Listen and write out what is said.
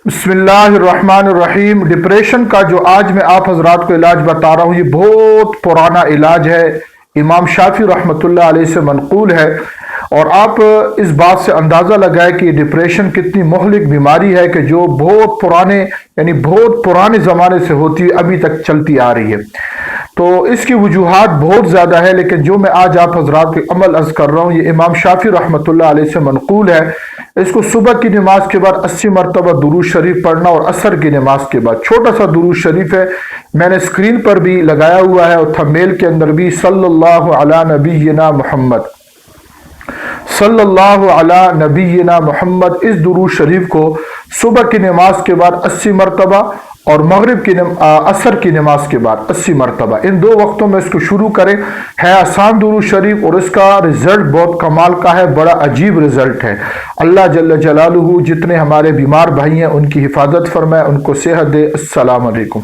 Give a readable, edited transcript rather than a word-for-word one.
बिस्मिल्लाहिर्रहमानिर्रहीम। डिप्रेशन का जो आज मैं आप हजरात को इलाज बता रहा हूँ, ये बहुत पुराना इलाज है। इमाम शाफी रहमतुल्लाह अलैह से मनकूल है। और आप इस बात से अंदाज़ा लगाए कि डिप्रेशन कितनी मुहलिक बीमारी है कि जो बहुत पुराने यानी बहुत पुराने ज़माने से होती अभी तक चलती आ रही है। तो इसकी वजूहात बहुत ज़्यादा है, लेकिन जो मैं आज आप हजरात के अमल अर्ज कर रहा हूँ ये इमाम शाफी रहमतुल्लाह अलैह से मनकूल है। इसको सुबह की नमाज के बाद 80 मरतबा दुरूद शरीफ पढ़ना और असर की नमाज के बाद। छोटा सा दुरूद शरीफ है, मैंने स्क्रीन पर भी लगाया हुआ है और थंबनेल के अंदर भी। सल्लल्लाहु अला नबीना मुहम्मद, सल्लल्लाहु अला नबीना मुहम्मद। इस दुरूद शरीफ को सुबह की नमाज के बाद 80 मरतबा और मगरिब की असर की नमाज के बाद 80 मरतबा, इन दो वक्तों में इसको शुरू करें। है आसान दुरूद शरीफ और इसका रिजल्ट बहुत कमाल का है, बड़ा अजीब रिजल्ट है। अल्लाह जल्ल जलालुहु जितने हमारे बीमार भाई हैं उनकी हिफाजत फरमाए, उनको सेहत दे। अस्सलाम वालेकुम।